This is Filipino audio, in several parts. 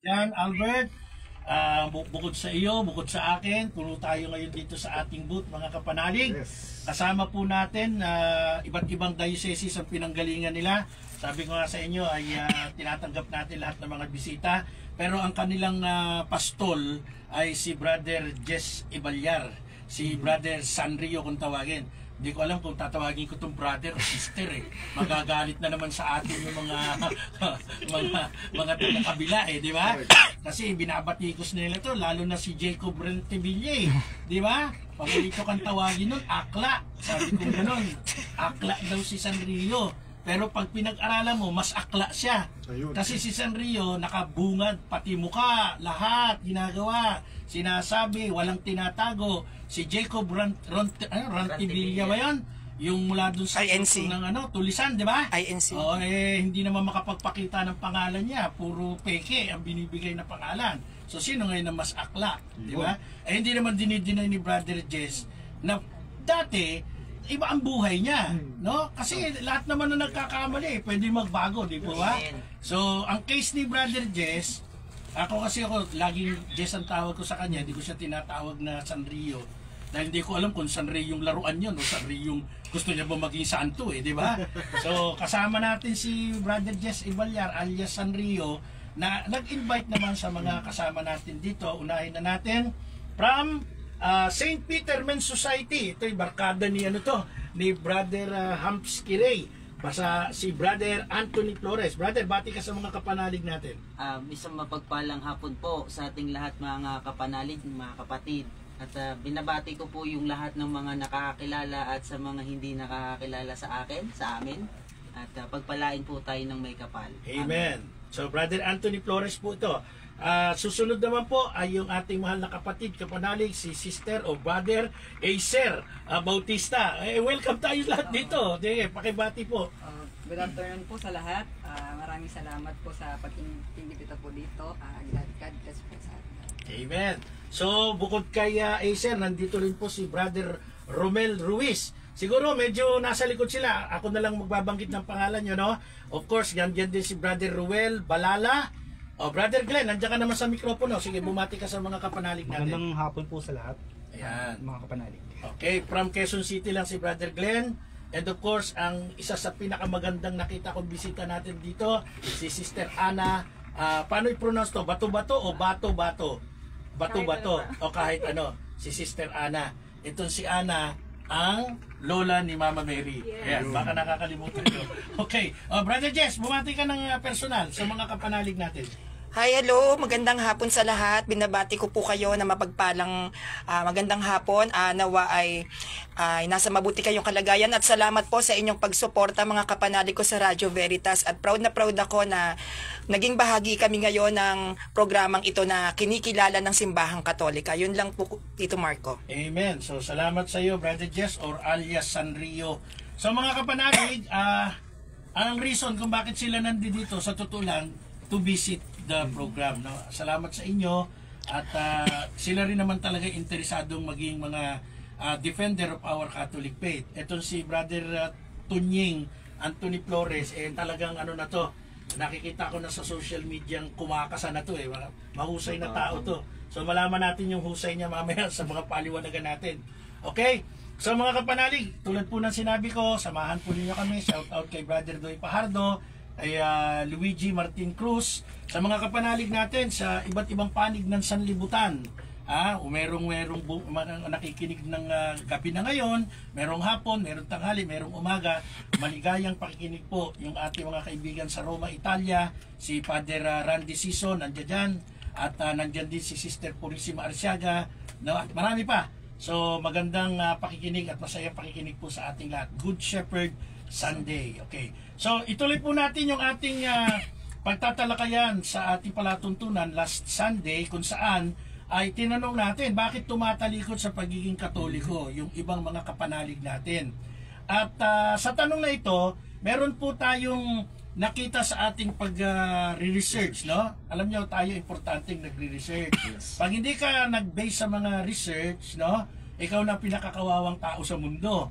Yan, Albert, bukod sa iyo, bukod sa akin, puro tayo ngayon dito sa ating booth, mga kapanalig. Yes. Kasama po natin, iba't ibang diocese ang pinanggalingan nila. Sabi ko nga sa inyo ay tinatanggap natin lahat ng mga bisita. Pero ang kanilang pastol ay si Brother Jess Ibalyar, si Brother Sanrio kung tawagin. Hindi ko alam kung tatawagin ko itong brother o sister eh. Magagalit na naman sa atin yung mga mga taga-kabila eh, di ba? Kasi binabatikos nila to, lalo na si Jacob Rentevilla eh. Di ba? Paborito kang tawagin nun, akla. Sabi ko gano'n, akla daw si Sanrio. Pero pag pinag-aralan mo, mas akla siya. Kasi si Sanrio, nakabungad, pati muka, lahat, ginagawa. Sinasabi, walang tinatago. Si Jacob Rantevilla ba yun? Yung mula dun sa INC ng tulisan, di ba? INC. O, hindi naman makapagpakita ng pangalan niya. Puro peke ang binibigay na pangalan. So, sino ngayon na mas akla? Di ba? Hindi naman dinidinay ni Brother Jess na dati, iba ang buhay niya, no? Kasi lahat naman na nagkakamali, pwede magbago, di po ba? So, ang case ni Brother Jess, ako laging Jess ang tawag ko sa kanya, hindi ko siya tinatawag na Sanrio. Dahil hindi ko alam kung Sanrio yung laruan yun, o Sanrio yung gusto niya ba maging santo, di ba? So, kasama natin si Brother Jess Ibalyar, alias Sanrio, na nag-invite naman sa mga kasama natin dito. Unahin na natin from St. Peter Men's Society. Ito'y barkada ni ni Brother Hamps Kirey. Basta si Brother Anthony Flores. Brother, bati ka sa mga kapanalig natin. Isang mapagpalang hapon po sa ating lahat mga kapanalig, mga kapatid. At binabati ko po yung lahat ng mga nakakakilala at sa mga hindi nakakakilala sa amin. At pagpalain po tayo ng may kapal. Amen. So Brother Anthony Flores po ito. Susunod naman po ay yung ating mahal na kapatid, kapanalig, si Sister o Brother Acer Bautista. Welcome tayo lahat dito. Pakibati po. Good afternoon po sa lahat. Maraming salamat po sa pag-imbita po dito. God bless po sa atin. Amen. So, bukod kay Acer, nandito rin po si Brother Romel Ruiz. Siguro medyo nasa likod sila. Ako na lang magbabanggit ng pangalan nyo, no? Of course, ganyan din si Brother Ruel Balala. Brother Glenn, nandiyan ka naman sa mikropono. Sige, bumati ka sa mga kapanalig natin. Magandang hapon po sa lahat. Ayan. Mga kapanalig. Okay, from Quezon City lang si Brother Glenn. And of course, ang isa sa pinakamagandang nakita kong bisita natin dito, si Sister Ana. Paano i-pronounce to? Bato-bato o bato-bato? Bato-bato o kahit ano. Si Sister Ana. Itong si Ana, ang lola ni Mama Mary. Yes. Ayan, baka nakakalimutan nyo. Okay, Brother Jess, bumati ka ng personal sa mga kapanalig natin. Hi, hello. Magandang hapon sa lahat. Binabati ko po kayo na mapagpalang magandang hapon. Nawa ay nasa mabuti kayong kalagayan at salamat po sa inyong pagsuporta mga kapanalig ko sa Radyo Veritas at proud na proud ako na naging bahagi kami ngayon ng programang ito na kinikilala ng Simbahang Katolika. Yun lang po, Tito Marco. Amen. So, salamat sa iyo, Brother Jess or alias Sanrio. So, mga kapanalig, ang reason kung bakit sila nandito sa totoo lang, to visit the program. No? Salamat sa inyo at sila rin naman talaga interesadong maging mga defender of our Catholic faith. Etong si Brother Tunying Anthony Flores, talagang na to, nakikita ko na sa social media kumakasa na to mahusay na tao to. So malaman natin yung husay niya mamaya sa mga paliwanagan natin. Okay? So mga kapanalig, tulad po ng sinabi ko, samahan po ninyo kami. Shout out kay Brother Doy Pajardo, ay Luigi Martin Cruz, sa mga kapanalig natin sa iba't ibang panig ng sanlibutan. Merong nakikinig ng gabi na ngayon, merong hapon, merong tanghali, merong umaga. Maligayang pakikinig po yung ating mga kaibigan sa Roma, Italia, si Father Randy Sison, nandiyan dyan, at nandiyan din si Sister Purisima Arsiaga, marami pa. So magandang pakikinig at masayang pakikinig po sa ating lahat. Good Shepherd Sunday. Okay. So ituloy po natin yung ating pagtatalakayan sa ating palatuntunan last Sunday kung saan ay tinanong natin bakit tumatalikod sa pagiging Katoliko yung ibang mga kapanalig natin. At sa tanong na ito, meron po tayong nakita sa ating pag-research, no? Alam niyo tayo importanteng nagre-research. Pag hindi ka nag-base sa mga research, no? Ikaw na pinakakawawang tao sa mundo.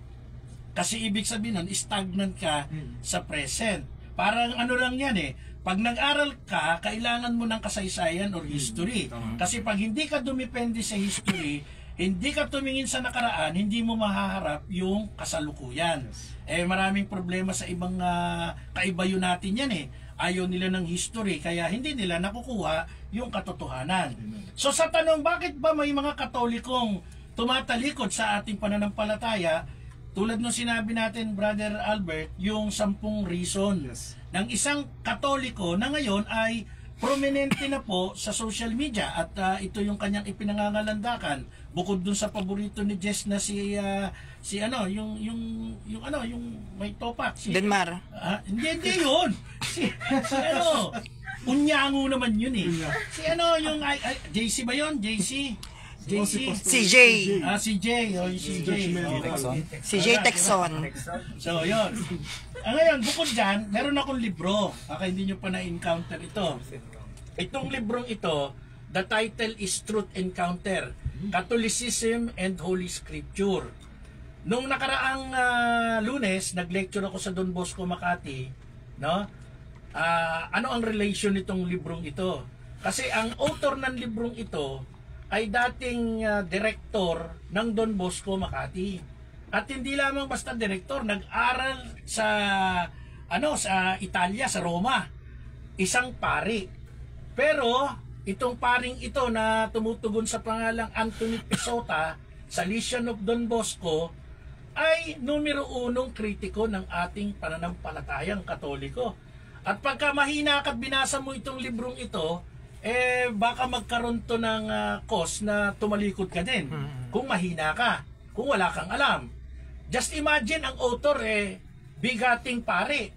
Kasi ibig sabihin nun, stagnant ka sa present. Parang ano lang yan pag nag-aral ka, kailangan mo ng kasaysayan or history. Kasi pag hindi ka dumepende sa history, hindi ka tumingin sa nakaraan, hindi mo mahaharap yung kasalukuyan. Maraming problema sa ibang kaibayo natin yan Ayaw nila ng history, kaya hindi nila nakukuha yung katotohanan. So sa tanong, bakit ba may mga Katolikong tumatalikod sa ating pananampalataya, tulad nung sinabi natin, Brother Albert, yung 10 reason ng isang Katoliko na ngayon ay prominente na po sa social media at ito yung kanyang ipinangangalandakan bukod dun sa paborito ni Jess na si yung may topak Denmar. hindi yun si Unyango naman yun si yung JC ba yun? JC Si Jay. Si Jay Si Jay Texon. So yun. Ngayon, bukod dyan, meron akong libro. Baka hindi nyo pa na-encounter ito. Itong librong ito, the title is Truth Encounter, Catholicism and Holy Scripture. Nung nakaraang Lunes, nag-lecture ako sa Don Bosco, Makati, no? Ano ang relation nitong librong ito? Kasi ang author ng librong ito ay dating director ng Don Bosco, Makati. At hindi lamang basta director, nag-aral sa sa Italia, sa Roma. Isang pari. Pero itong paring ito na tumutugon sa pangalang Anthony Pesota, Salesian of Don Bosco, ay numero 1 kritiko ng ating pananampalatayang Katoliko. At pagka mahina ka at binasa mo itong librong ito, baka magkaroon to ng cause na tumalikod ka din kung mahina ka, kung wala kang alam. Just imagine ang author bigating pare,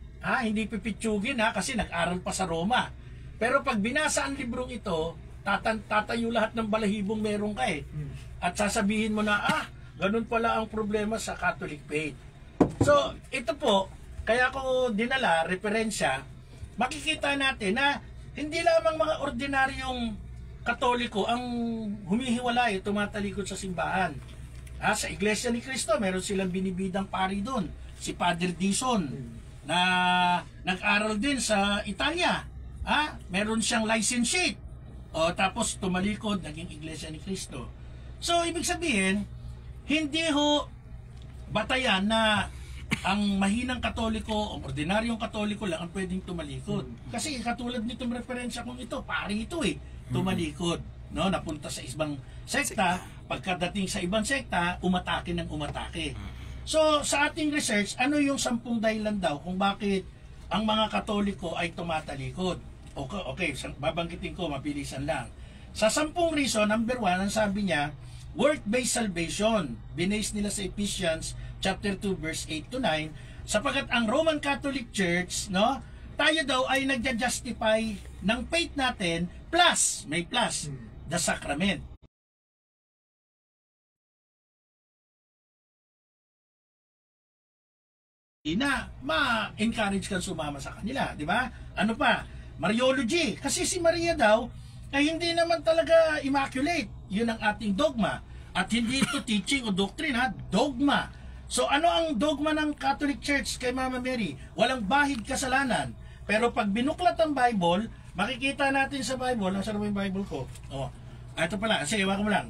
hindi pipitsugin kasi nag-aral pa sa Roma. Pero pag binasa ang librong ito, tatayo lahat ng balahibong meron ka at sasabihin mo na ganun pala ang problema sa Catholic faith. So ito po, kaya ko dinala referensya, makikita natin na hindi lamang mga ordinaryong Katoliko ang humihiwalay, tumatalikod sa simbahan. Sa Iglesia ni Cristo, meron silang binibidang pari doon. Si Father Dison, na nag-aral din sa Italia. Meron siyang licentiate. Tapos tumalikod, naging Iglesia ni Cristo. So, ibig sabihin, hindi ho batayan na ang mahinang Katoliko o ordinaryong Katoliko lang ang pwedeng tumalikod. Kasi katulad nitong referensya kong ito, pari ito tumalikod. No? Napunta sa ibang sekta, pagkadating sa ibang sekta, umatake ng umatake. So, sa ating research, ano yung 10 dahilan daw kung bakit ang mga Katoliko ay tumatalikod? Okay, babanggitin ko, mabilisan lang. Sa 10 reason, number 1, ang sabi niya, work-based salvation. Binase nila sa Ephesians chapter 2 verse 8 to 9, sapagkat ang Roman Catholic Church, no, tayo daw ay nagja-justify ng faith natin plus, may plus, the sacrament. Na ma-encourage kang sumama sa kanila, di ba? Ano pa? Mariology. Kasi si Maria daw ay hindi naman talaga immaculate. Yun ang ating dogma. At hindi ito teaching o doctrine, dogma. So ano ang dogma ng Catholic Church kay Mama Mary? Walang bahid kasalanan. Pero pag binuklat ang Bible, makikita natin sa Bible, nasa yung Bible ko? Ito pala, sige, wala ko lang.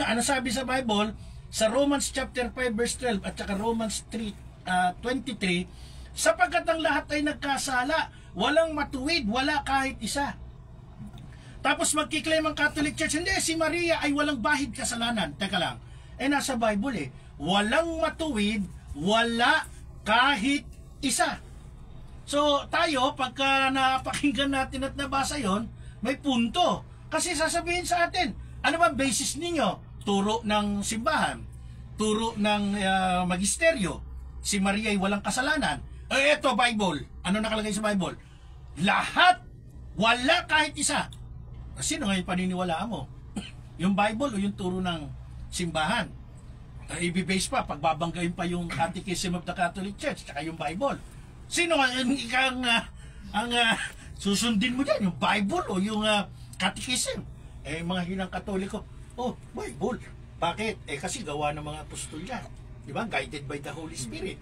Ano sabi sa Bible? Sa Romans chapter 5 verse 12 at saka Romans 3:23, sapagkat ang lahat ay nagkasala, walang matuwid, wala kahit isa. Tapos magkiklaim ang Catholic Church, hindi, si Maria ay walang bahid kasalanan. Teka lang, nasa Bible walang matuwid, wala kahit isa. So tayo, pagka napakinggan natin at nabasa yon, may punto. Kasi sasabihin sa atin, ano ba basis ninyo? Turo ng simbahan, turo ng magisteryo, si Maria ay walang kasalanan. Eto Bible, ano nakalagay sa Bible? Lahat, wala kahit isa. Sino ngayon paniniwalaan mo? Yung Bible o yung turo ng simbahan? I-base pa, pagbabanggain pa yung Catechism of the Catholic Church tsaka yung Bible. Sino ang susundin mo dyan? Yung Bible o yung Catechism? Mga hinang Katoliko, Bible. Bakit? Kasi gawa ng mga apostol yan. Diba? Guided by the Holy Spirit.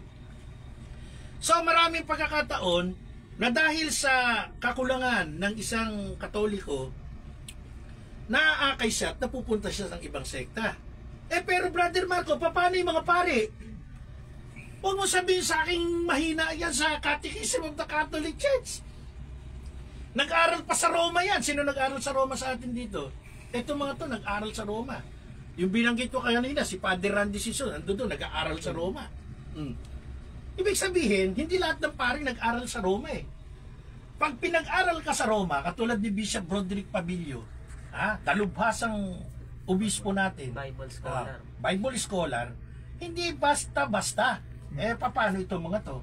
So maraming pagkakataon na dahil sa kakulangan ng isang Katoliko, naaakay siya at napupunta siya ng ibang sekta. Pero Brother Marco, paano yung mga pare? Huwag mo sabihin sa aking mahina yan sa Catechism of the Catholic Church. Nag-aral pa sa Roma yan. Sino nag-aral sa Roma sa atin dito? Ito mga to, nag-aral sa Roma. Yung binanggit ko kanina, si Padre Randy Sison, ando doon, nag-aaral sa Roma. Ibig sabihin, hindi lahat ng pare nag-aral sa Roma eh. Pag pinag-aral ka sa Roma, katulad ni Bishop Broderick Pabilio, dalubhasang obispo natin, Bible scholar. Bible scholar, hindi basta-basta. Paano itong mga to?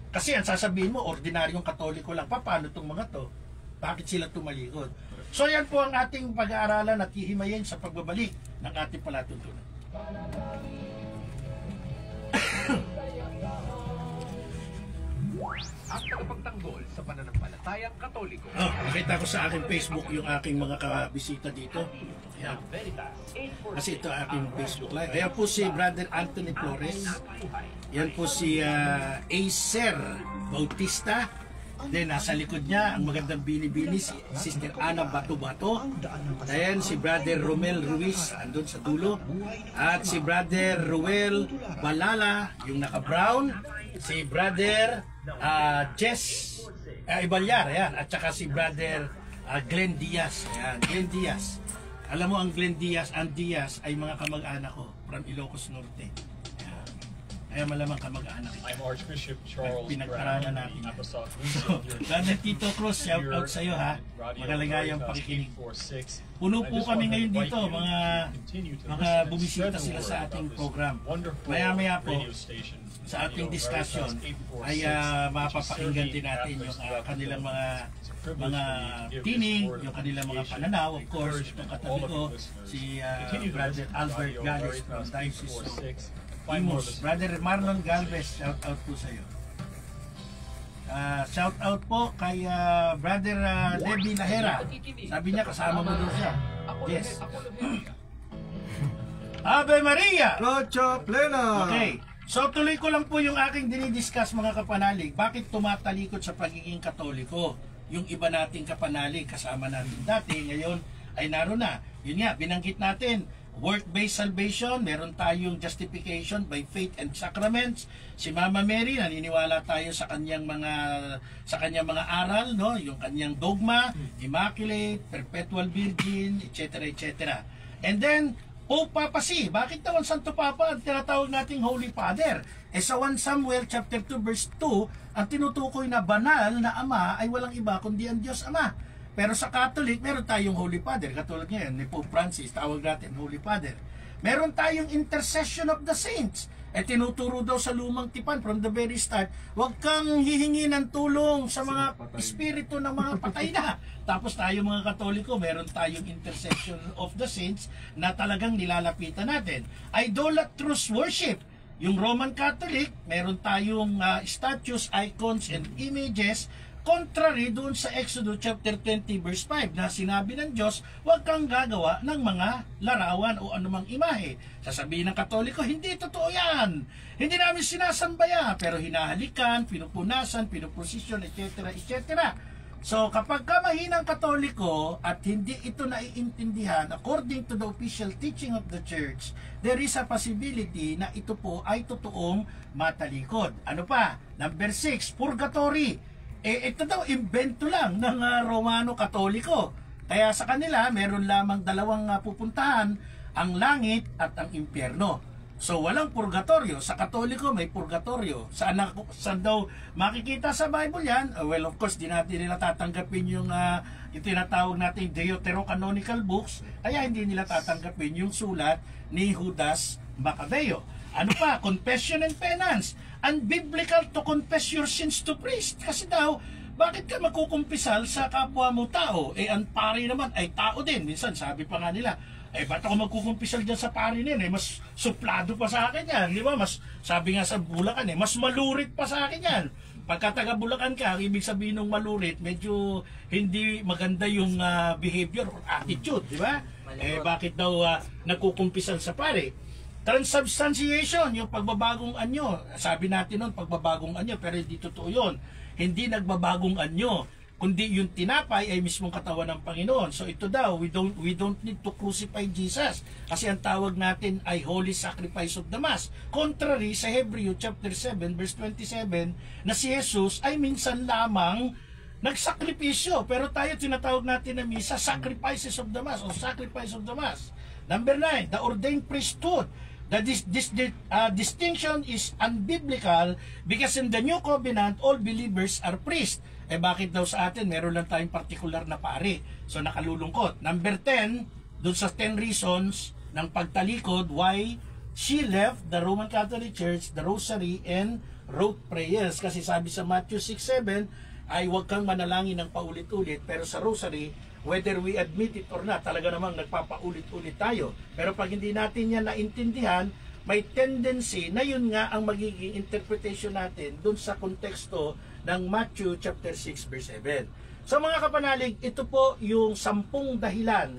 Kasi ang sasabihin mo, ordinaryong Katoliko lang. Paano itong mga to? Bakit sila tumalikod? So yan po ang ating pag-aaralan at hihimayin sa pagbabalik ng ating palatuntunan. Ang tagapagtanggol sa pananampalatayang Katoliko. Nakita ko sa aking Facebook yung aking mga kabisita dito. Ayan. Kasi ito ang aking Facebook live. Ayan po si Brother Anthony Flores. Yan po si Acer Bautista. Then nasa likod niya ang magandang bini-bini si Sister Ana Bato-Bato. Ayan si Brother Romel Ruiz andun sa dulo. At si Brother Ruel Balala yung naka-brown. Si Brother Jess Ibalyar, ayan. At saka si Brother Glenn Diaz. Ayan, Glenn Diaz. Alam mo ang Glenn Diaz, ang Diaz ay mga kamag-anak ko from Ilocos Norte. Ayan. Kaya malamang kamag-anak ko. I'm Archbishop Charles Pinag-aralan Brown, natin. the Apostolic So, Nuncios Brother Tito Cruz, shout out sa iyo ha. Magaligayang pakikinig. Puno po kami ngayon dito, mga bumisita sila sa ating program. Maya-maya po, sa ating discussion ay mapapakinggan din natin yung kanilang mga tinig, yung kanilang mga pananaw. Of course, itong katabi ko, si Brother Albert Galvez from Diocese of Imus. Brother Marlon Galvez, shout out po sa iyo. Shout out po kay Brother Debbie Lahera. Sabi niya kasama mo doon siya. Yes. Ave Maria! Rocha Plena! Okay. So tuloy ko lang po yung aking dinidiscuss mga kapanalig. Bakit tumatalikod sa pagiging Katoliko? Yung iba nating kapanalig kasama natin dati, ngayon ay naroon na. Yun nga, binanggit natin, work-based salvation, meron tayong justification by faith and sacraments. Si Mama Mary, naniniwala tayo sa kanyang mga aral, no? Yung kanyang dogma, Immaculate, Perpetual Virgin, etc. etc. And then Pope Papa C. Bakit naman Santo Papa ang tinatawag nating Holy Father? Sa 1 Samuel chapter 2 verse 2, ang tinutukoy na banal na ama ay walang iba kundi ang Diyos Ama. Pero sa Catholic, meron tayong Holy Father. Katulad ngayon ni Pope Francis, tawag natin Holy Father. Meron tayong intercession of the saints. Tinuturo daw sa lumang tipan from the very start, huwag kang hihingi ng tulong sa mga espiritu ng mga patay na. Tapos tayo mga Katoliko, meron tayong intercession of the saints na talagang nilalapitan natin. Idolatrous worship. Yung Roman Catholic, meron tayong statues, icons, and images contrary doon sa Exodus chapter 20 verse 5 na sinabi ng Diyos, huwag kang gagawa ng mga larawan o anumang imahe. Sasabihin ng Katoliko, hindi totoo yan. Hindi namin sinasamba yan, pero hinahalikan, pinupunasan, pinuprosesyon, etc. etc. So kapag ka mahinang Katoliko at hindi ito naiintindihan according to the official teaching of the Church, there is a possibility na ito po ay totoong matalikod. Ano pa? Number 6, purgatory. Ito daw, invento lang ng Romano Katoliko. Kaya sa kanila, meron lamang dalawang pupuntahan, ang langit at ang impyerno. So, walang purgatorio. Sa Katoliko, may purgatorio. Saan daw makikita sa Bible yan? Well, of course, di natin nila tatanggapin yung tinatawag natin Deuterocanonical books. Kaya hindi nila tatanggapin yung sulat ni Judas Maccabeo. Ano pa? Confession and penance. Unbiblical to confess your sins to priest. Kasi daw, bakit ka magkukumpisal sa kapwa mo tao? Ang pari naman ay tao din. Minsan, sabi pa nga nila, ba't ako magkukumpisal dyan sa pari nila? Mas suplado pa sa akin yan. Di ba? Mas, sabi nga sa Bulacan, mas malurit pa sa akin yan. Pagka taga Bulacan ka, ang ibig sabihin ng malurit, medyo hindi maganda yung behavior or attitude. Di ba? Bakit daw nagkukumpisal sa pari? Transubstantiation, yung pagbabagong anyo. Sabi natin nun, pagbabagong anyo, pero hindi totoo yun. hindi nagbabagong anyo, kundi yung tinapay ay mismong katawan ng Panginoon. So ito daw, we don't need to crucify Jesus kasi ang tawag natin ay holy sacrifice of the mass. Contrary sa Hebreo chapter 7 verse 27 na si Jesus ay minsan lamang nagsakripisyo, pero tayo tinatawag natin na misa sacrifices of the mass o sacrifice of the mass. Number 9, the ordained priesthood. This distinction is unbiblical because in the New Covenant, all believers are priests. Eh bakit daw sa atin meron lang tayong particular na pari? So nakalulungkot. Number 10, dun sa 10 reasons ng pagtalikod why she left the Roman Catholic Church, the rosary, and wrote prayers. Kasi sabi sa Matthew 6:7 ay huwag kang manalangin ng paulit-ulit, pero sa rosary, whether we admit it or not, talaga namang nagpapaulit-ulit tayo. Pero pag hindi natin yan naintindihan, may tendency na yun nga ang magiging interpretation natin dun sa konteksto ng Matthew chapter 6 verse 7. So mga kapanalig, ito po yung 10 dahilan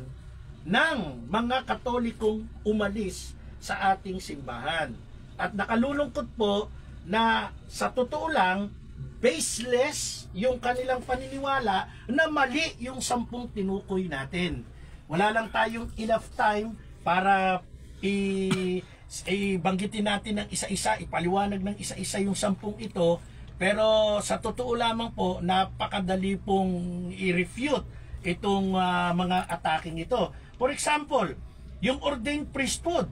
ng mga Katolikong umalis sa ating simbahan. At nakalulungkot po na sa totoo lang, baseless yung kanilang paniniwala na mali yung 10 tinukoy natin. Wala lang tayong enough time para ibanggitin natin ng isa-isa, ipaliwanag ng isa-isa yung 10 ito. Pero sa totoo lamang po, napakadali pong i-refute itong mga ataking ito. For example, yung ordained priesthood,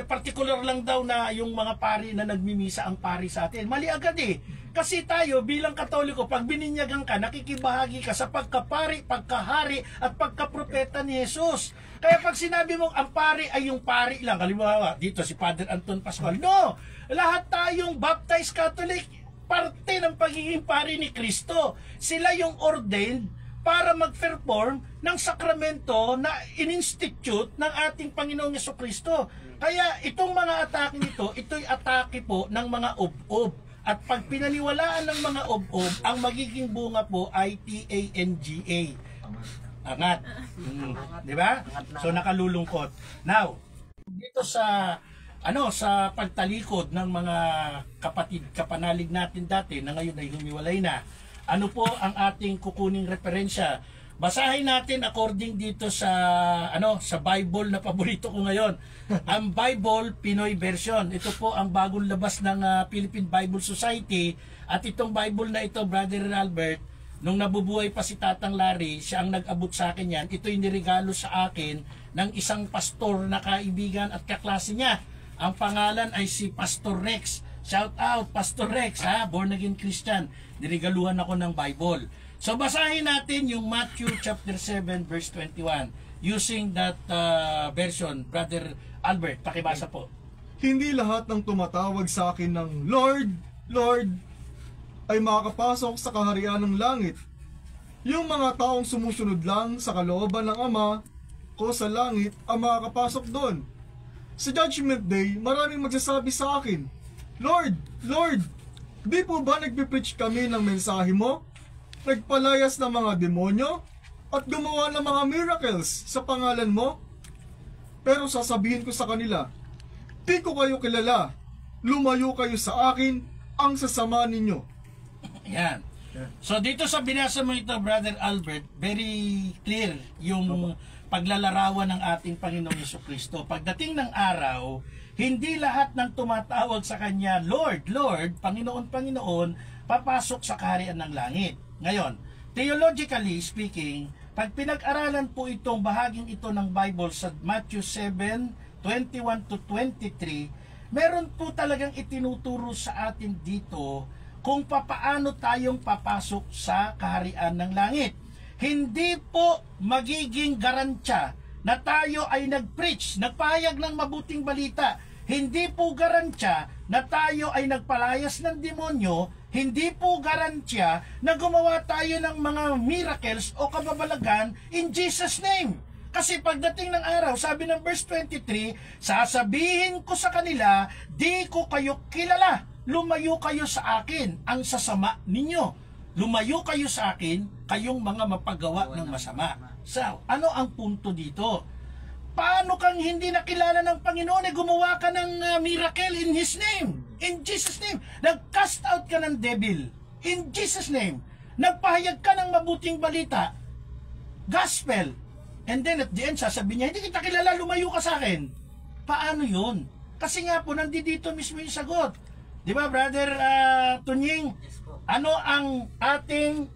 particular lang daw na yung mga pari na nagmimisa ang pari sa atin. Mali agad eh. Kasi tayo bilang Katoliko, pag bininyagan ka, nakikibahagi ka sa pagkapari, pagkahari, at pagkapropeta ni Jesus. Kaya pag sinabi mong ang pari ay yung pari lang, halimbawa, dito si Father Anton Pascual, no! Lahat tayong baptized Catholic, parte ng pagiging pari ni Kristo. Sila yung ordained para mag-perform ng sakramento na in-institute ng ating Panginoong Jesucristo. Kaya itong mga atake nito, ito'y atake po ng mga ob-ob. At pag pinaniwalaan ng mga ob-ob, ang magiging bunga po ay TANGA. Angat. Di ba? So nakalulungkot. Now, dito sa sa pagtalikod ng mga kapanalig natin dati na ngayon ay humiwalay na, ano po ang ating kukuning referensya? Basahin natin according dito sa sa Bible na paborito ko ngayon. Ang Bible Pinoy version. Ito po ang bagong labas ng Philippine Bible Society, at itong Bible na ito, Brother Albert, nung nabubuhay pa si Tatang Larry, siya ang nag-abot sa akin yan. Ito'y niregalo sa akin ng isang pastor na kaibigan at kaklase niya. Ang pangalan ay si Pastor Rex. Shout out Pastor Rex, born again Christian. Niregaluhan ako ng Bible. So basahin natin yung Matthew chapter 7 verse 21 using that version. Brother Albert, pakibasa po. Hindi lahat ng tumatawag sa akin ng Lord, Lord ay makakapasok sa kaharian ng langit. Yung mga taong sumusunod lang sa kalooban ng Ama ko sa langit ang makakapasok doon. Sa Judgment Day, maraming magsasabi sa akin, Lord, Lord, di po ba nagpipreach kami ng mensahe mo? Nagpalayas ng mga demonyo? At gumawa ng mga miracles sa pangalan mo? Pero sasabihin ko sa kanila, di ko kayo kilala. Lumayo kayo sa akin, ang sasama ninyo. Yan. So dito sa binasa mo ito, Brother Albert, very clear yung paglalarawan ng ating Panginoong Jesucristo. Pagdating ng araw, hindi lahat ng tumatawag sa Kanya, Lord, Lord, Panginoon, Panginoon, papasok sa kaharian ng langit. Ngayon, theologically speaking, pag pinag-aralan po itong bahaging ito ng Bible sa Matthew 7:21 to 23, meron po talagang itinuturo sa atin dito kung papaano tayong papasok sa kaharian ng langit. Hindi po magiging garantiya na tayo ay nag-preach, nagpahayag ng mabuting balita. Hindi po garantiya na tayo ay nagpalayas ng demonyo. Hindi po garantiya na gumawa tayo ng mga miracles o kababalagan in Jesus' name. Kasi pagdating ng araw, sabi ng verse 23, sasabihin ko sa kanila, di ko kayo kilala. Lumayo kayo sa akin, ang sasama ninyo. Lumayo kayo sa akin, kayong mga mapagawa ng masama. So, ano ang punto dito? Paano kang hindi nakilala ng Panginoon gumawa ka ng miracle in His name? In Jesus' name. Nag-cast out ka ng devil. In Jesus' name. Nagpahayag ka ng mabuting balita. Gospel. And then at the end, sasabihin niya, hindi kita kilala, lumayo ka sa akin. Paano yun? Kasi nga po, nandito mismo yung sagot. Di ba, Brother Tunying? Yes po. Ano ang ating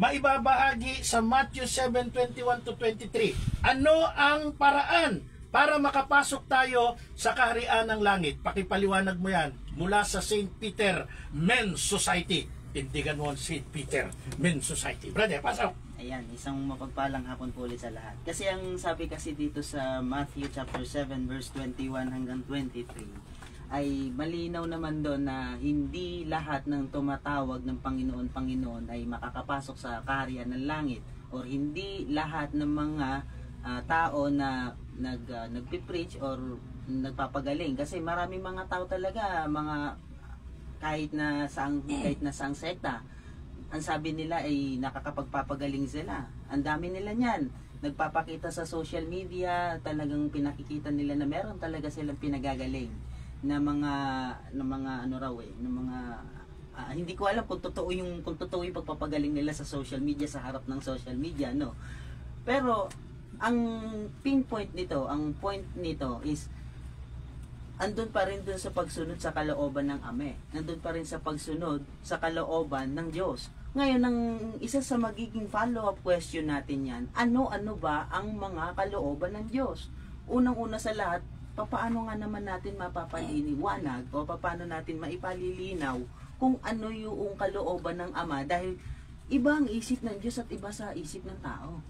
maibabahagi sa Matthew 7:21 to 23? Ano ang paraan para makapasok tayo sa kaharian ng langit? Pakipaliwanag mo yan mula sa St. Peter Men's Society. Tindigan mo ang St. Peter Men's Society. Brother, pasok. Ayan, isang mapagpalang hapon po ulit sa lahat. Kasi ang sabi kasi dito sa Matthew chapter 7 verse 21 hanggang 23 ay malinaw naman doon na hindi lahat ng tumatawag ng Panginoon ay makakapasok sa kaharian ng langit, or hindi lahat ng mga tao na nagpipreach or nagpapagaling. Kasi maraming mga tao talaga, mga kahit na saang sekta, ang sabi nila ay nakakapagpapagaling sila. Ang dami nila niyan. Nagpapakita sa social media, talagang pinakikita nila na meron talaga silang pinagagaling na mga hindi ko alam kung totoo yung pagpapagaling nila sa social media, sa harap ng social media, no. Pero ang pinpoint nito, ang point nito is andun pa rin dun sa pagsunod sa kalooban ng Ama. Nandun pa rin sa pagsunod sa kalooban ng Diyos. Ngayon, ang isa sa magiging follow-up question natin yan, ano-ano ba ang mga kalooban ng Diyos? Unang-una sa lahat, paano nga naman natin mapapaliliwanag o paano natin maipalilinaw kung ano yung kalooban ng Ama, dahil iba ang isip ng Diyos at iba sa isip ng tao.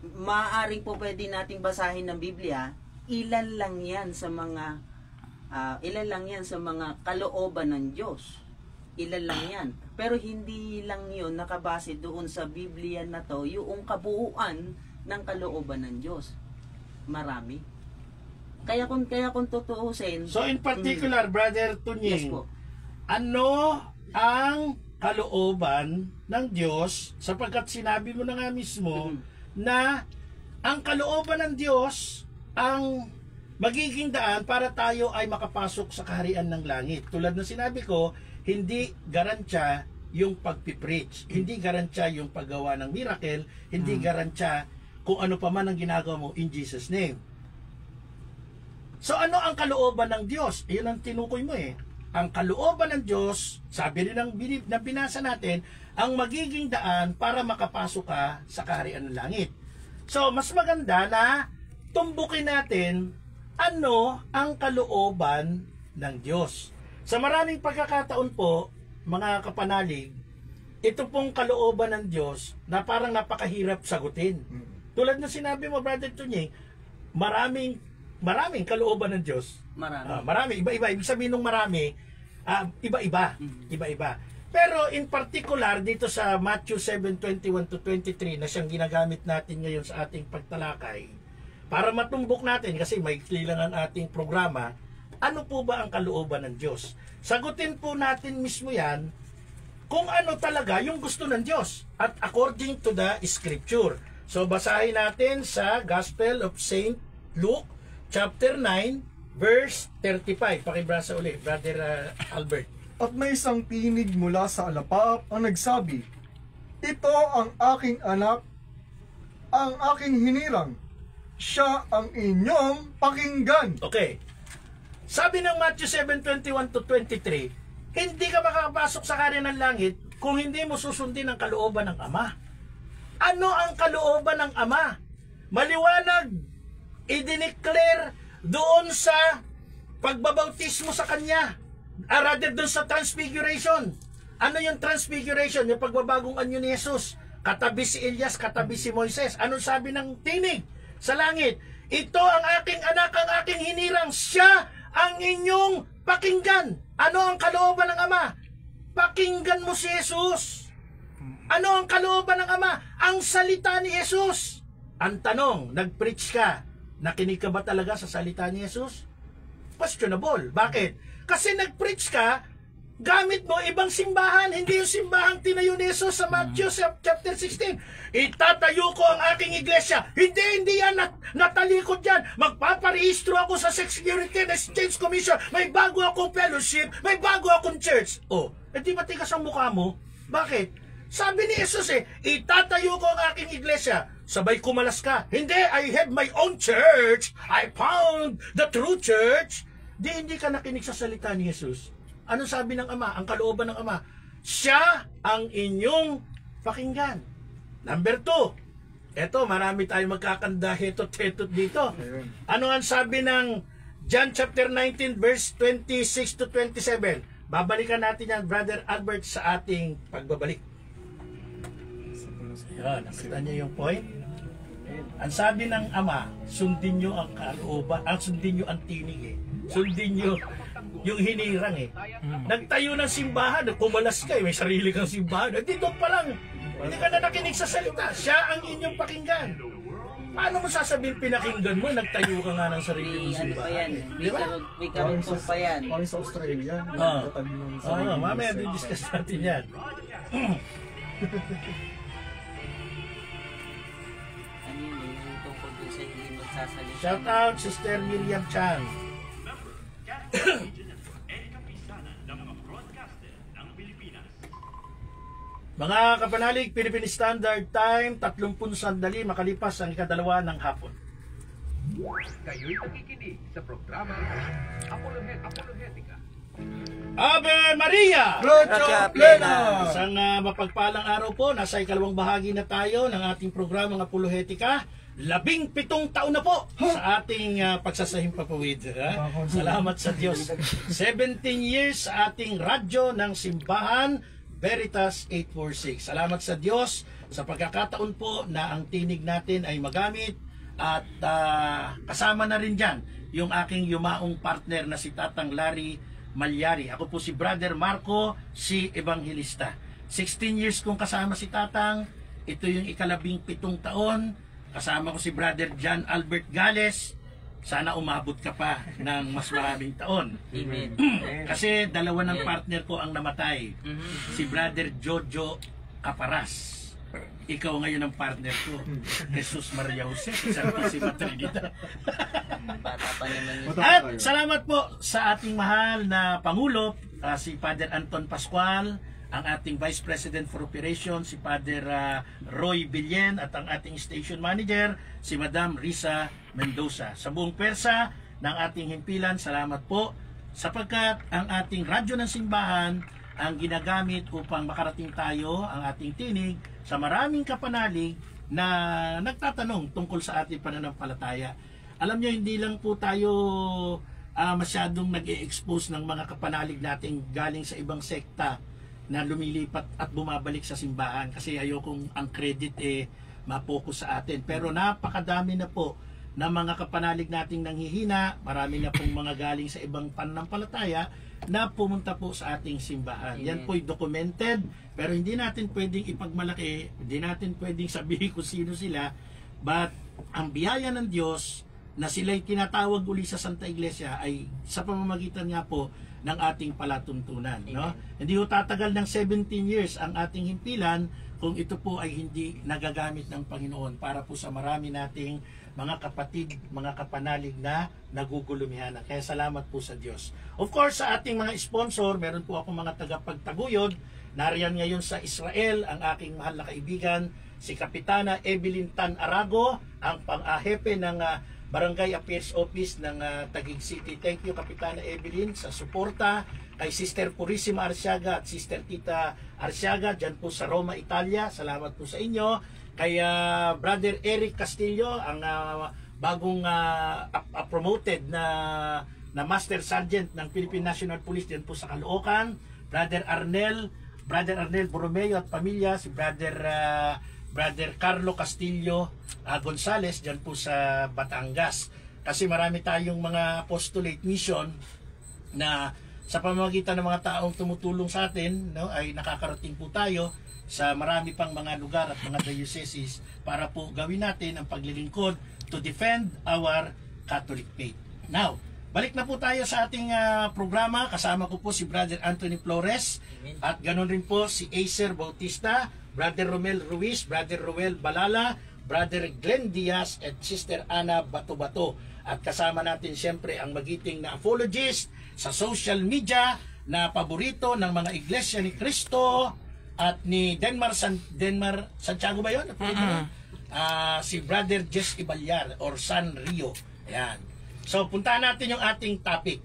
Maaaring po pwede nating basahin ng Biblia, ilan lang yan sa mga kalooban ng Diyos. Ilan lang yan. Pero hindi lang yun nakabase doon sa Biblia na to, yung kabuuan ng kalooban ng Diyos. Marami. Kaya kung tutuusin, So in particular, Brother Tunying, yes po. ano ang kalooban ng Diyos, sapagkat sinabi mo na nga mismo na ang kalooban ng Diyos ang magiging daan para tayo ay makapasok sa kaharian ng langit. Tulad ng sinabi ko, hindi garantya yung pagpipreach, hindi garantya yung paggawa ng miracle, hindi garantya kung ano pa man ang ginagawa mo in Jesus' name. So ano ang kalooban ng Diyos? Iyon ang tinukoy mo eh. Ang kalooban ng Diyos, sabi rin ng binasa natin, ang magiging daan para makapasok ka sa kaharian ng langit. So mas maganda na tumbukin natin ano ang kalooban ng Diyos. Sa maraming pagkakataon po, mga kapanalig, ito pong kalooban ng Diyos na parang napakahirap sagutin. Tulad na sinabi mo, Brother Tunying, maraming kalooban ng Diyos. Marami. Iba-iba. Ibig sabihin ng marami, iba-iba. Iba-iba. Pero in particular, dito sa Matthew 7:21 to 23 na siyang ginagamit natin ngayon sa ating pagtalakay, para matumbok natin, kasi may lang ang ating programa, ano po ba ang kalooban ng Diyos? Sagutin po natin mismo yan kung ano talaga yung gusto ng Diyos at according to the Scripture. So basahin natin sa Gospel of St. Luke chapter 9 verse 35. Pakibasa ulit, Brother Albert. At may isang tinig mula sa alapaap ang nagsabi, "Ito ang aking anak, ang aking hinirang. Siya ang inyong pakinggan." Okay. Sabi ng Matthew 7:21 to 23, hindi ka makakapasok sa kaharian ng langit kung hindi mo susundin ang kalooban ng Ama. Ano ang kalooban ng Ama? Maliwanag, i-declare doon sa pagbabautismo sa Kanya. Rather doon sa transfiguration. Ano yung transfiguration? Yung pagbabagong anyo ni Jesus. Katabi si Elias, katabi si Moises. Ano sabi ng tinig sa langit? Ito ang aking anak, ang aking hinirang. Siya ang inyong pakinggan. Ano ang kalooban ng Ama? Pakinggan mo si Jesus. Ano ang kalooban ng Ama? Ang salita ni Jesus. Ang tanong, nag-preach ka, nakinig ka ba talaga sa salita ni Jesus? Questionable. Bakit? Kasi nag-preach ka, gamit mo ibang simbahan, hindi yung simbahang tinayo ni Jesus sa Matthew chapter 16. Itatayo ko ang aking iglesia. Hindi yan, natalikod yan. Magpaparehistro ako sa Security and Exchange Commission. May bago akong fellowship, may bago akong church. Oh, di matigas ang mukha mo? Bakit? Sabi ni Jesus itatayo ko ang aking iglesia. Sabay kumalas ka. Hindi, I have my own church. I found the true church. Hindi ka nakinig sa salita ni Jesus. Ano sabi ng Ama? Ang kalooban ng Ama. Siya ang inyong pakinggan. Number 2. Eto, marami tayong magkakanda hetot-hetot dito. Ano ang sabi ng John chapter 19 verse 26 to 27? Babalikan natin yan, Brother Albert, sa ating pagbabalik. Yan, nakita niyo yung point? Ang sabi ng Ama, sundin nyo ang kalooban, sundin nyo ang tinig Sundin nyo yung hinirang Nagtayo ng simbahan, kumalas ka may sarili kang simbahan. Dito pa lang, hindi ka na nakinig sa salita. Siya ang inyong pakinggan. Paano mo sasabihin pinakinggan mo, nagtayo ka nga ng sarili mong Ano pa simbahan? yan? May karugtong pa yan. Parang sa Australia. Mamaya discuss natin yan. Ano yun yung tungkol dun sa hindi magsasalita. Shout out, Sister Miriam Chan. Mga kapanalig, Philippine Standard Time, 30 sandali makalipas ang ikadalawa ng hapon. Kayo'y nakikinig sa programa Apologetica. Ave Maria! Gratia Plena! Isang mapagpalang araw po, nasa ikalawang bahagi na tayo ng ating programang Apologetica. 17 taon na po sa ating pagsasahimpapawid. Salamat sa Diyos. 17 years sa ating radyo ng simbahan, Veritas 846. Salamat sa Diyos sa pagkakataon po na ang tinig natin ay magamit at kasama na rin dyan yung aking yumaong partner na si Tatang Larry Malyari. Ako po si Brother Marco, si Evangelista. 16 years kong kasama si Tatang. Ito yung ika-17 taon. Kasama ko si Brother John Albert Gales. Sana umabot ka pa ng mas maraming taon. Amen. Kasi dalawa ng partner ko ang namatay. Si Brother Jojo Caparas. Ikaw ngayon ang partner ko. Jesus Maria Jose, Santísima Trinidad. Bata pa naman yun. At salamat po sa ating mahal na Pangulo, si Father Anton Pascual, ang ating Vice President for Operations, si Father Roy Billen, at ang ating Station Manager, si Madam Risa Mendoza. Sa buong pwersa ng ating himpilan, salamat po sapagkat ang ating radyo ng simbahan ang ginagamit upang makarating tayo, ang ating tinig, sa maraming kapanalig na nagtatanong tungkol sa ating pananampalataya. Alam nyo, hindi lang po tayo masyadong nag-e-expose ng mga kapanalig natin galing sa ibang sekta na lumilipat at bumabalik sa simbahan, kasi ayokong ang credit mapokus sa atin. Pero napakadami na po na mga kapanalig nating nanghihina, marami na pong mga galing sa ibang pananampalataya na pumunta po sa ating simbahan. Yan po'y documented, pero hindi natin pwedeng ipagmalaki, hindi natin pwedeng sabihin kung sino sila, but ang biyaya ng Diyos na sila'y tinatawag uli sa Santa Iglesia ay sa pamamagitan nga po ng ating palatuntunan. No? Hindi ho tatagal ng 17 years ang ating himpilan kung ito po ay hindi nagagamit ng Panginoon para po sa marami nating mga kapatid, mga kapanalig na nagugulumihan. Kaya salamat po sa Diyos. Of course, sa ating mga sponsor, meron po ako mga tagapagtaguyod. Nariyan ngayon sa Israel ang aking mahal na kaibigan, si Kapitana Evelyn Tan Arago, ang pang-ahepe ng Barangay Affairs Office ng Taguig City. Thank you, Kapitana Evelyn, sa suporta kay Sister Purisima Arsiaga at Sister Tita Arsiaga dyan po sa Roma, Italia. Salamat po sa inyo. Kay Brother Eric Castillo, ang bagong promoted na Master Sergeant ng Philippine National Police dyan po sa Caloocan. Brother Arnel Borromeo at pamilya, si Brother Carlo Castillo Gonzales dyan po sa Batangas. Kasi marami tayong mga apostolate mission na sa pamamagitan ng mga taong tumutulong sa atin, no, ay nakakarating po tayo sa marami pang mga lugar at mga dioceses para po gawin natin ang paglilingkod to defend our Catholic faith. Now, balik na po tayo sa ating programa. Kasama ko po si Brother Anthony Flores at ganoon rin po si Acer Bautista, Brother Romel Ruiz, Brother Roel Balala, Brother Glenn Diaz at Sister Ana Bato-Bato. At kasama natin siyempre ang magiting na apologist sa social media na paborito ng mga iglesia ni Cristo at ni Denmar Santiago ba yun? Si Brother Jess Ibalyar or San Rio. Ayan. So puntahan natin yung ating topic.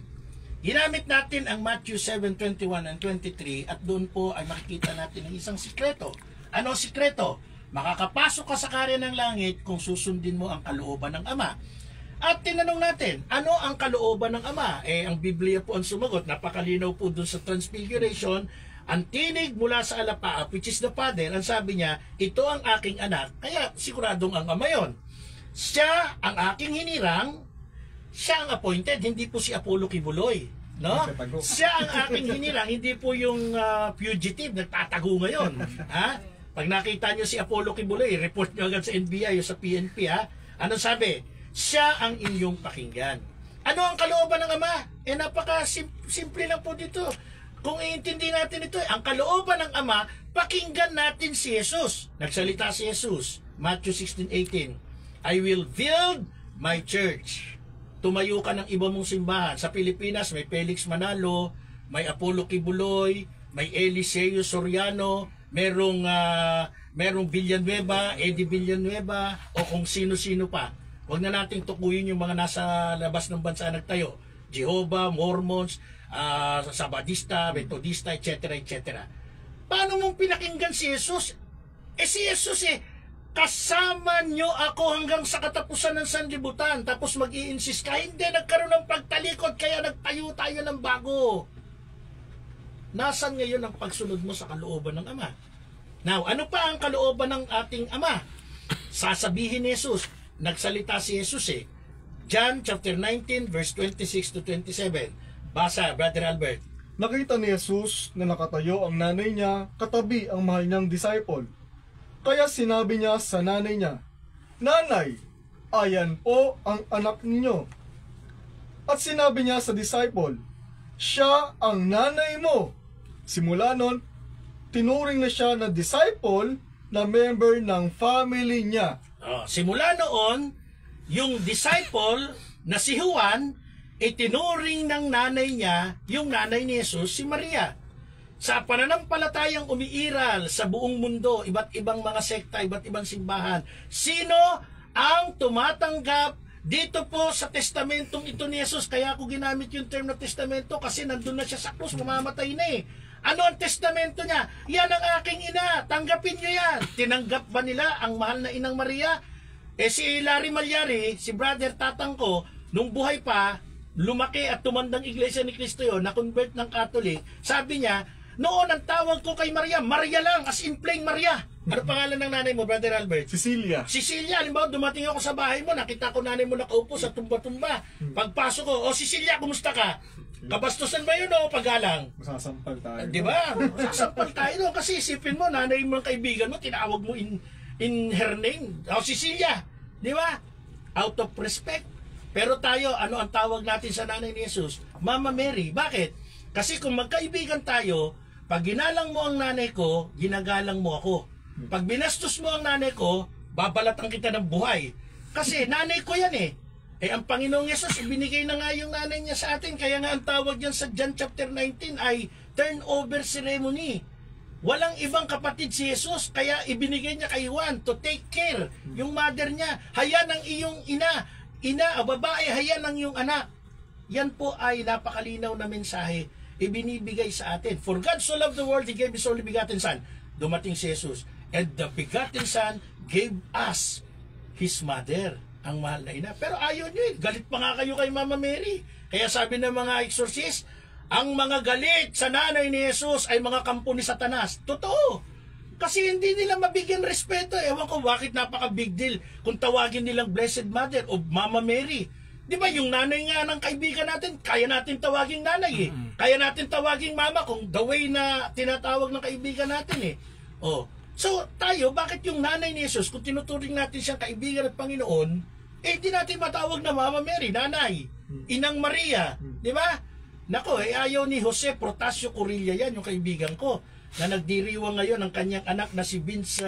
Ginamit natin ang Matthew 7:21 and 23 at doon po ay makikita natin ang isang sikreto. Ano ang sikreto? Makakapasok ka sa karya ng langit kung susundin mo ang kalooban ng Ama. At tinanong natin, ano ang kalooban ng Ama? Ang Biblia po ang sumagot. Napakalinaw po doon sa Transfiguration. Ang tinig mula sa alapaap, which is the Father, ang sabi niya, ito ang aking anak. Kaya siguradong ang Ama yon. Siya ang aking hinirang, siya ang appointed, hindi po si Apollo Kibuloy. No? Siya ang aking hinirang, hindi po yung fugitive, nagtatago ngayon. Ha? Pag nakita nyo si Apollo Kibuloy, report nyo agad sa NBI o sa PNP. Ha? Anong sabi? Siya ang inyong pakinggan. Ano ang kalooban ng Ama? Napaka-simple lang po dito. Kung iintindi natin ito, ang kalooban ng Ama, pakinggan natin si Jesus. Nagsalita si Jesus, Matthew 16:18. I will build my church. Tumayo ka ng iba mong simbahan. Sa Pilipinas, may Felix Manalo, may Apollo Kibuloy, may Eliseo Soriano, merong Villanueva, Eddie Villanueva, o kung sino-sino pa. Huwag na nating tukuyin yung mga nasa labas ng bansa nagtayo. Jehovah, Mormons, Sabadista, Metodista, etc. etc. Paano mong pinakinggan si Jesus? Si Jesus kasama nyo ako hanggang sa katapusan ng sanlibutan, tapos mag-i-insist ka, hindi, nagkaroon ng pagtalikod, kaya nagtayo tayo ng bago. Nasaan ngayon ang pagsunod mo sa kalooban ng Ama? Now, ano pa ang kalooban ng ating Ama? Sasabihin ni Jesus, nagsalita si Jesus John chapter 19 verse 26 to 27. Basa, Brother Albert. Nakita ni Jesus na nakatayo ang nanay niya katabi ang mahal niyang disciple. Kaya sinabi niya sa nanay niya, Nanay, ayan po ang anak ninyo. At sinabi niya sa disciple, Siya ang nanay mo. Simula nun, tinuring na siya na disciple na member ng family niya. Simula noon, yung disciple na si Juan, itinuring ng nanay niya, yung nanay ni Jesus, si Maria. Sa pananampalatayang umiiral sa buong mundo, iba't ibang mga sekta, iba't ibang simbahan, sino ang tumatanggap dito po sa testamentong ito ni Jesus? Kaya ako ginamit yung term na testamento kasi nandun na siya sa krus, mamamatay na Ano ang testamento niya? Yan ang aking ina, tanggapin niyo yan. Tinanggap ba nila ang mahal na inang Maria? Si Larry Malyari, si brother tatang ko, nung buhay pa, lumaki at tumandang iglesia ni Cristo yun, na-convert ng Catholic, sabi niya, noon ang tawag ko kay Maria, Maria lang, as in plain Maria. Ano pangalan ng nanay mo, Brother Albert? Cecilia. Cecilia, halimbawa dumating ako sa bahay mo, nakita ko nanay mo nakaupo sa tumba-tumba. Pagpasok ko, Cecilia, kumusta ka? Kabastusan ba yun o paggalang? Masasampal tayo. Di ba? Masasampal tayo no? Kasi isipin mo, nanay mo ng kaibigan mo, tinawag mo in her name. Cecilia, di ba? Out of respect. Pero tayo, ano ang tawag natin sa nanay ni Jesus? Mama Mary. Bakit? Kasi kung magkaibigan tayo, pag ginalang mo ang nanay ko, ginagalang mo ako. Pag binastos mo ang nanay ko, babalatan kita ng buhay. Kasi nanay ko yan ang Panginoong Yesus, ibinigay na nga yung nanay niya sa atin. Kaya nga ang tawag yan sa John chapter 19 ay turnover ceremony. Walang ibang kapatid si Jesus, kaya ibinigay niya kay Juan to take care. Yung mother niya, hayan ang iyong ina. Babae, hayan ang iyong anak. Yan po ay napakalinaw na mensahe ibinibigay sa atin. For God so loved the world, He gave His only begotten Son. Dumating si Jesus. And the begotten Son gave us His mother, ang mahal na ina. Pero ayaw nyo galit pa nga kayo kay Mama Mary. Kaya sabi ng mga exorcist, ang mga galit sa nanay ni Jesus ay mga kampo ni Satanas. Totoo. Kasi hindi nila mabigyan respeto. Ewan ko bakit napaka-big deal kung tawagin nilang Blessed Mother o Mama Mary. Di ba yung nanay nga ng kaibigan natin, kaya natin tawaging nanay Kaya natin tawaging mama kung the way na tinatawag ng kaibigan natin So tayo, bakit yung nanay ni Jesus, kung tinuturing natin siyang kaibigan at Panginoon, di natin matawag na Mama Mary, nanay. Inang Maria, di ba? Nako, ayaw ni Jose Protasio Corilla yan, yung kaibigan ko, na nagdiriwang ngayon ng kanyang anak na si Vince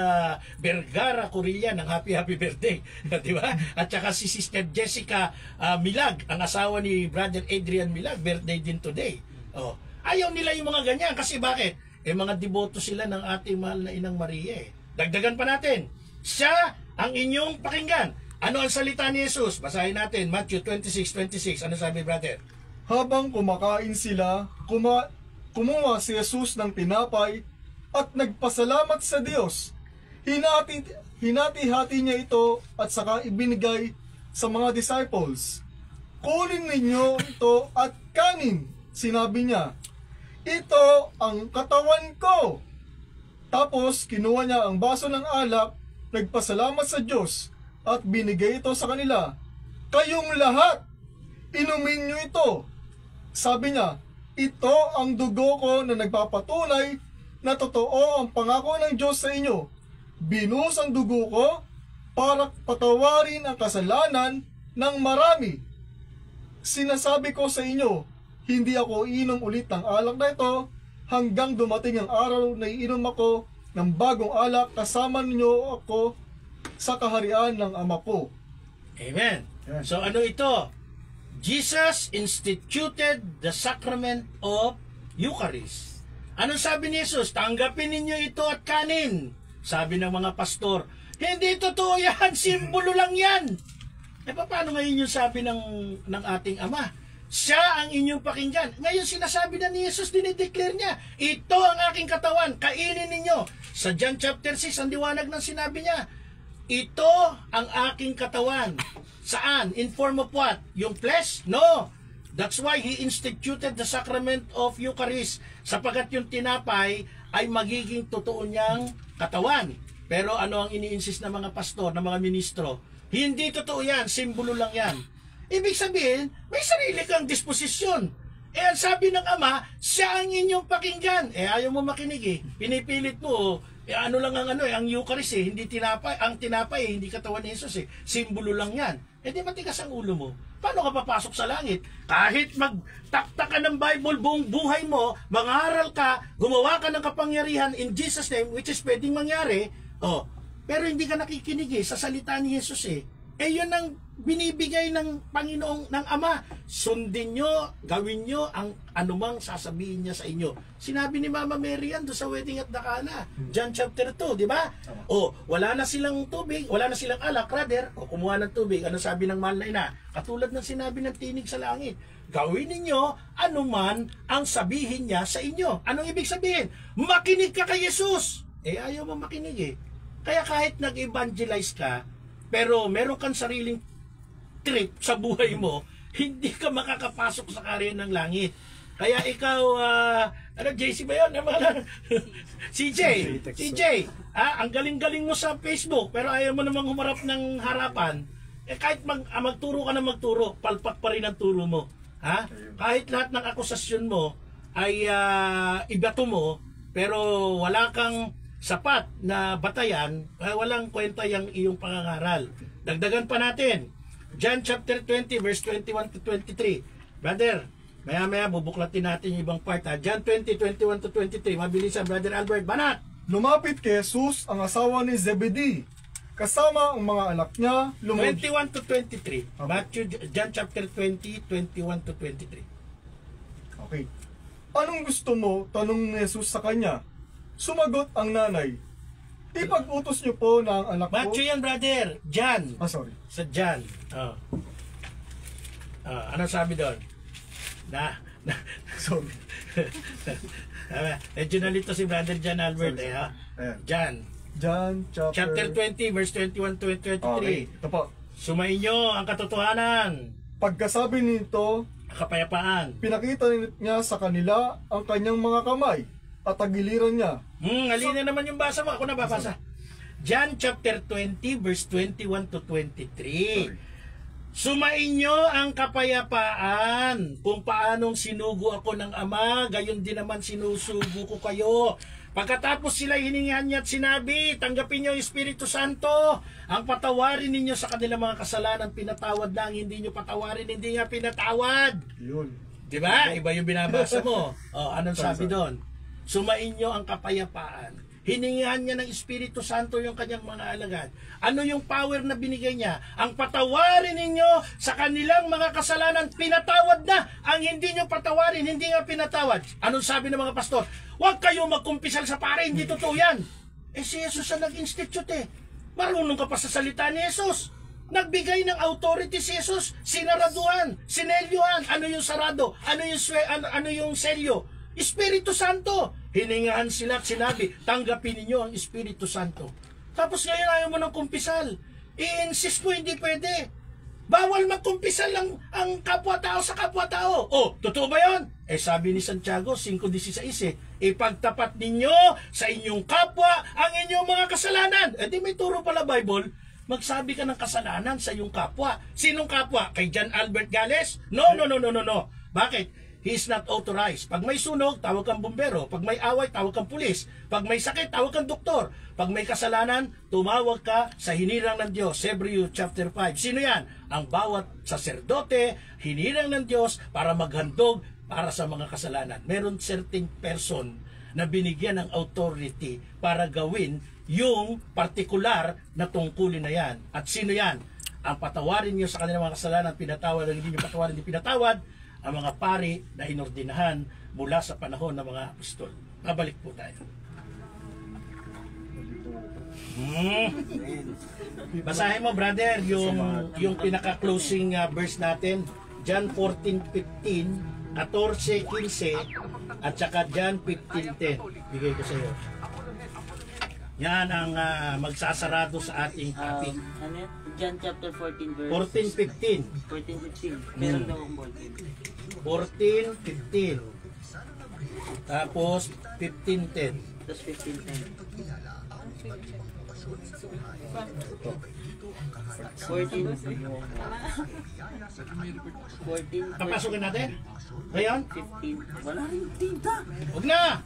Vergara Corilla ng happy birthday, di ba? At saka si Sister Jessica Milag, ang asawa ni Brother Adrian Milag, birthday din today. Oh, ayaw nila yung mga ganyan kasi bakit? Mga deboto sila ng ating mahal na Inang Maria. Dagdagan pa natin. Siya ang inyong pakinggan. Ano ang salita ni Jesus? Basahin natin, Matthew 26:26. Ano sabi, brother? Habang kumakain sila, kumuha si Jesus ng tinapay at nagpasalamat sa Diyos. Hinati-hati niya ito at saka ibinigay sa mga disciples. Kunin ninyo ito at kanin, sinabi niya. Ito ang katawan ko. Tapos kinuha niya ang baso ng alak, nagpasalamat sa Diyos at binigay ito sa kanila. Kayong lahat, inumin niyo ito. Sabi niya, ito ang dugo ko na nagpapatunay na totoo ang pangako ng Diyos sa inyo. Binuhos ang dugo ko para patawarin ang kasalanan ng marami. Sinasabi ko sa inyo, hindi ako iinom ulit ng alak na ito hanggang dumating ang araw na iinom ako ng bagong alak kasama ninyo ako sa kaharian ng Ama ko. Amen. So ano ito? Jesus instituted the sacrament of Eucharist. Anong sabi ni Jesus? Tanggapin ninyo ito at kanin. Sabi ng mga pastor, hindi totoo yan, simbolo lang yan. Paano ngayon yung sabi ng ating Ama? Siya ang inyong pakinggan. Ngayon sinasabi na ni Jesus, dinideclare niya, ito ang aking katawan, kainin ninyo. Sa John chapter 6, ang liwanag ng sinabi niya, ito ang aking katawan. Saan? In form of what? Yung flesh? No. That's why He instituted the sacrament of Eucharist. Sapagat yung tinapay ay magiging totoo niyang katawan. Pero ano ang ini-insist ng mga pastor, ng mga ministro? Hindi totoo yan, simbolo lang yan. Ibig sabihin, may sarili kang disposisyon. Ang sabi ng Ama, siya ang inyong pakinggan. Ayaw mo makinig eh. Pinipilit mo, ano lang ang ang Eucharist eh, hindi tinapay. Ang tinapay hindi katawan ni Jesus eh. Simbolo lang yan. Di matigas ang ulo mo. Paano ka papasok sa langit? Kahit magtakta ka ng Bible buong buhay mo, mangaral ka, gumawa ka ng kapangyarihan in Jesus' name, which is pwedeng mangyari, pero hindi ka nakikinig eh, sa salita ni Jesus eh. Yun ang binibigay ng Panginoong, ng Ama. Sundin nyo, gawin nyo ang anumang sasabihin niya sa inyo. Sinabi ni Mama Mary yan doon sa wedding at Cana. John chapter 2, di ba? Wala na silang tubig, wala na silang alak, rather, kumuha ng tubig. Ano sabi ng mahal na ina? Katulad ng sinabi ng tinig sa langit. Gawin ninyo anuman ang sabihin niya sa inyo. Anong ibig sabihin? Makinig ka kay Jesus. Ayaw mo makinig eh. Kaya kahit nag-evangelize ka, pero meron kang sariling trip sa buhay mo, hindi ka makakapasok sa kaharian ng langit. Kaya ikaw, JC ba yun? CJ, ang galing-galing mo sa Facebook, pero ayaw mo namang humarap ng harapan, kahit magturo ka na magturo, palpak pa rin ang turo mo. Kahit lahat ng akusasyon mo ay ibato mo, pero wala kang sapat na batayan, walang kwenta yung iyong pangangaral. Dagdagan pa natin. John chapter 20 verse 21 to 23. Brother, maya-maya bubuklatin natin yung ibang part. John 20, 21 to 23. Mabilisan, Brother Albert. Banat! Lumapit kay Jesus ang asawa ni Zebedee. Kasama ang mga anak niya. 21 to 23. Matthew, John chapter 20, 21 to 23. Okay. Anong gusto mo? Tanong ni Jesus sa kanya. Sumagot ang nanay, ipag-utos niyo po na ang anak ko... Matthew yan, brother. John. Sorry. Sa John. Ano sabi doon? Sorry. Medyo nalito si brother John Albert. Ayan. John chapter 20, verse 21 to 23. Okay. Ito po. Sumainyo ang katotohanan. Pagkasabi nito, Kapayapaan. pinakita niya sa kanila ang kanyang mga kamay at tagiliran niya. Alina naman yung basa mo. Ako na babasa. John chapter 20 verse 21 to 23. Sumainyo ang kapayapaan. Kung paanong sinugo ako ng Ama, gayon din naman sinusugo ko kayo. Pagkatapos sila hiningihan niya at sinabi, tanggapin niyo ang Espiritu Santo, ang patawarin ninyo sa kanilang mga kasalanan, pinatawad na, ang hindi niyo patawarin, hindi nga pinatawad. Yun. Diba? Iba yung binabasa mo. Anong sabi doon? Sumain niyo ang kapayapaan. Hiningihan niya ng Espiritu Santo yung kanyang mga alagad. Ano yung power na binigay niya? Ang patawarin ninyo sa kanilang mga kasalanan, pinatawad na. Ang hindi nyo patawarin, hindi nga pinatawad. Anong sabi ng mga pastor? Huwag kayo magkumpisal sa pare, hindi totoo yan. Si Jesus ang nag-institute Marunong ka pa sa salita ni Jesus. Nagbigay ng authority si Jesus, sinaraduhan, sinelyuhan. Ano yung sarado? Ano yung selyo? Espiritu Santo. Hiningahan sila at sinabi, tanggapin ninyo ang Espiritu Santo. Tapos ngayon ayaw mo ng kumpisal. I-insist mo hindi pwede. Bawal magkumpisal ang kapwa-tao sa kapwa-tao. Totoo ba yun? Sabi ni Santiago 5:16, ipagtapat ninyo sa inyong kapwa ang inyong mga kasalanan. Di may turo pala Bible, magsabi ka ng kasalanan sa iyong kapwa. Sinong kapwa? Kay John Albert Gales? No. Bakit? He is not authorized. Pag may sunog, tawag kang bumbero. Pag may away, tawag kang pulis. Pag may sakit, tawag kang doktor. Pag may kasalanan, tumawag ka sa hinirang ng Diyos. Hebrews chapter 5. Sino yan? Ang bawat saserdote, hinirang ng Diyos para maghandog para sa mga kasalanan. Meron certain person na binigyan ng authority para gawin yung partikular na tungkulin na yan. At sino yan? Ang patawarin nyo sa kanilang mga kasalanan, pinatawad, ang hindi nyo patawarin, hindi pinatawad, ang mga pari na inordinahan mula sa panahon ng mga apostol. Babalik po tayo. Basahin mo, brother, yung pinaka-closing verse natin. John 14:15, 14:15, at saka John 15:10. Bigay ko sa iyo. Yan ang magsasarado sa ating topic. Ano yan? John chapter 14 verse 14:15. 14:15. Meron daw akong ballpen. 14:15. Tapos 15:10. Tapos 15:10. 14. Papasukin natin? Ngayon? 15. Wala rin tinta. Huwag na!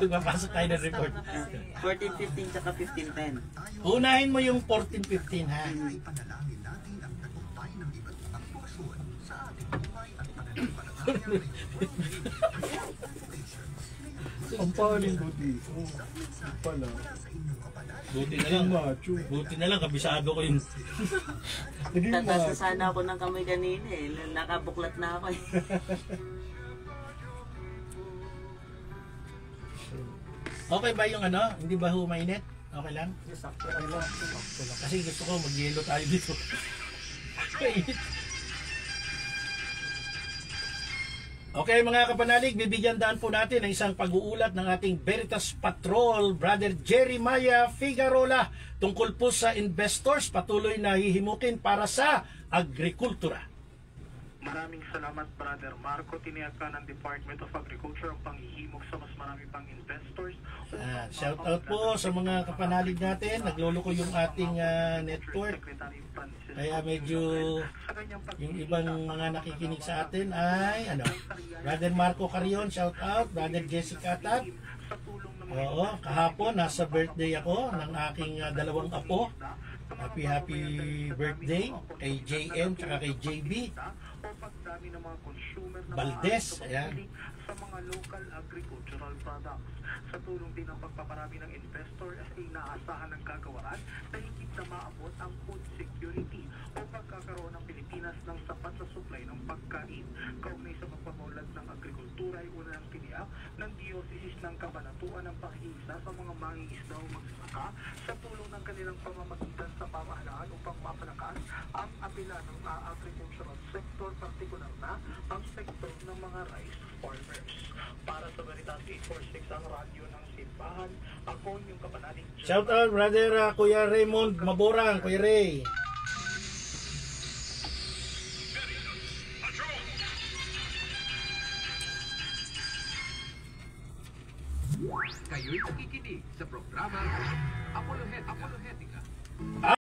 Magpapasok tayo ng report. 14:15 tsaka 15:10. Unahin mo yung 14:15 ha. Ang paling buti. Pala. Buti na lang, kabisado ko yun. Naging Tatasa sana ako ng kamay kanina Nakabuklat na ako Okay ba yung ano? Hindi ba humainit? Okay lang? Kasi gusto ko mag-yelo tayo dito. Okay mga kapanalig, bibigyan daan po natin ng isang pag-uulat ng ating Veritas Patrol, Brother Jeremiah Figarola, tungkol po sa investors patuloy na hihimukin para sa agrikultura. Maraming salamat, Brother Marco. Tiniyakan ng Department of Agriculture ang panghihimok sa mas marami pang investors. Shout out po sa mga kapanalig natin. Nagluloko yung ating network. Kaya medyo yung ibang mga nakikinig sa atin ay Brother Marco Carion, shout out. Brother Jessica Tat. Oo, kahapon nasa birthday ako ng aking dalawang apo. Happy birthday kay JM at kay JB Valdez. Ayan. Sa mga local agricultural products. Sa tulong din ng pagpaparami ng investor ay inaasahan ng kagawaran na higit na maabot ang food security o pagkakaroon ng Pilipinas ng sapat na supply ng pagkain. Kaugnay sa pagpamulat ng agrikultura ay una ng tiniyak ng Diocese ng Kabanatuan ng pakiisa sa mga mangingisda o magsasaka sa tulong ng kanilang pamamagitan sa pamahalaan upang mapalakas ang apela ng agricultural sector, partikular na ang sektor ng mga rice farmers. Para sa Veritas 846 ang radyo ng simbahan, ako yung kapanalig. Shout out brother Kuya Raymond Maborang, Kuya Ray. Kayo'y nakikinig sa programa Apologetica.